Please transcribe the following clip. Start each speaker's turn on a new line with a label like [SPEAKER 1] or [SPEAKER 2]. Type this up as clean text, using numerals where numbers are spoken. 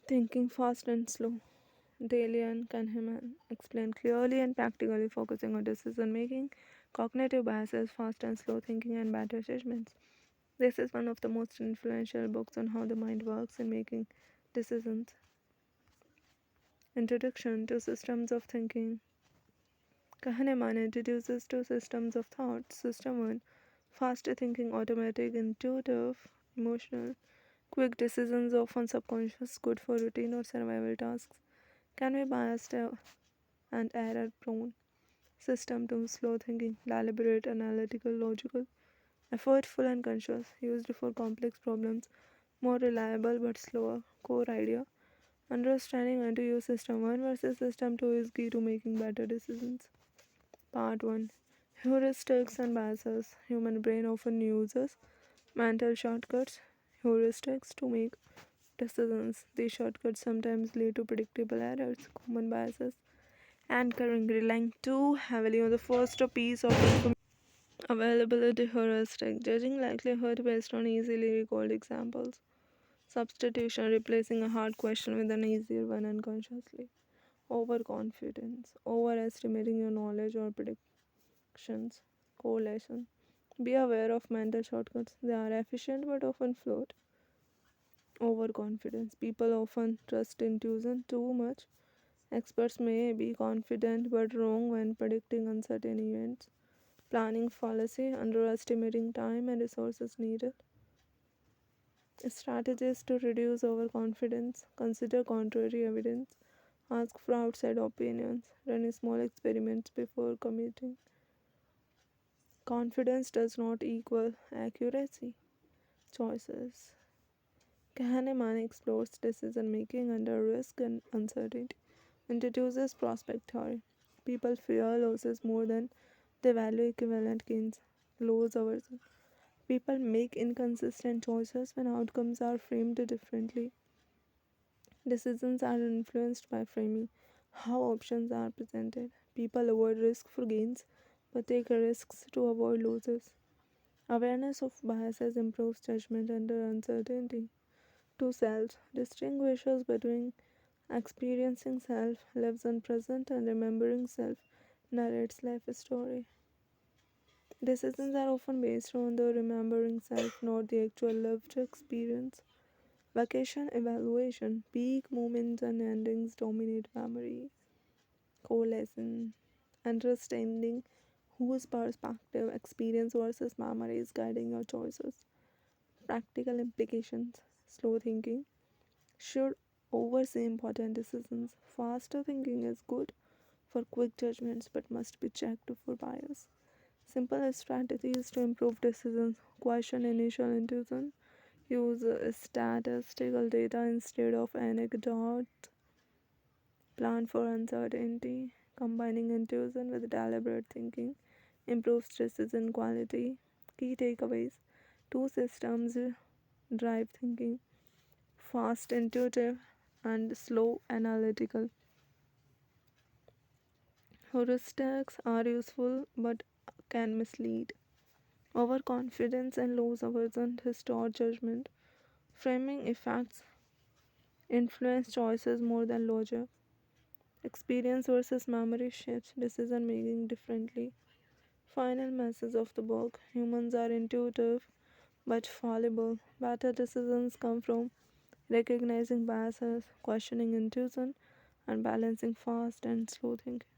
[SPEAKER 1] Thinking fast and slow. Daly and Kahneman explain clearly and practically, focusing on decision making, cognitive biases, fast and slow thinking, and better judgments. This is one of the most influential books on how the mind works in making decisions. Introduction to Systems of Thinking. Kahneman introduces two systems of thought. System 1, faster thinking, automatic, intuitive, emotional. Quick decisions, often subconscious, good for routine or survival tasks, can be biased and error prone. System 2, slow thinking, deliberate, analytical, logical, effortful, and conscious, used for complex problems, more reliable but slower. Core idea: understanding when to use system 1 versus system 2 is key to making better decisions. Part 1, heuristics and biases. Human brain often uses mental shortcuts, heuristics, to make decisions. These shortcuts sometimes lead to predictable errors, common biases, anchoring, relying too heavily on the first piece of information. Availability heuristic, judging likelihood based on easily recalled examples. Substitution, replacing a hard question with an easier one unconsciously. Overconfidence, overestimating your knowledge or predictions. Correlation, be aware of mental shortcuts. They are efficient but often flawed. Overconfidence, people often trust intuition too much. Experts may be confident but wrong when predicting uncertain events. Planning fallacy, underestimating time and resources needed. Strategies to reduce overconfidence: consider contrary evidence, ask for outside opinions, run small experiments before committing. Confidence does not equal accuracy. Choices. Kahneman explores decision making under risk and uncertainty, introduces prospect theory. People fear losses more than they value equivalent gains. Loss aversion. People make inconsistent choices when outcomes are framed differently. Decisions are influenced by framing, how options are presented. People avoid risk for gains but take risks to avoid losses. Awareness of biases improves judgment under uncertainty. To self distinguishes between experiencing self, lives in present, and remembering self, narrates life story. Decisions are often based on the remembering self, not the actual lived experience. Vacation evaluation, peak moments and endings dominate memory. Core lesson, understanding whose perspective, experience versus memory is guiding your choices. Practical implications, slow thinking should oversee important decisions. Faster thinking is good for quick judgments but must be checked for bias. Simple strategies to improve decisions: question initial intuition, use statistical data instead of anecdote, plan for uncertainty, combining intuition with deliberate thinking improves decision quality. Key takeaways: two systems drive thinking: fast intuitive and slow analytical. Heuristics are useful but can mislead. Overconfidence and loss aversion distort judgment. Framing effects influence choices more than logic. Experience versus memory shapes decision making differently. Final message of the book: humans are intuitive but fallible. Better decisions come from recognizing biases, questioning intuition, and balancing fast and slow thinking.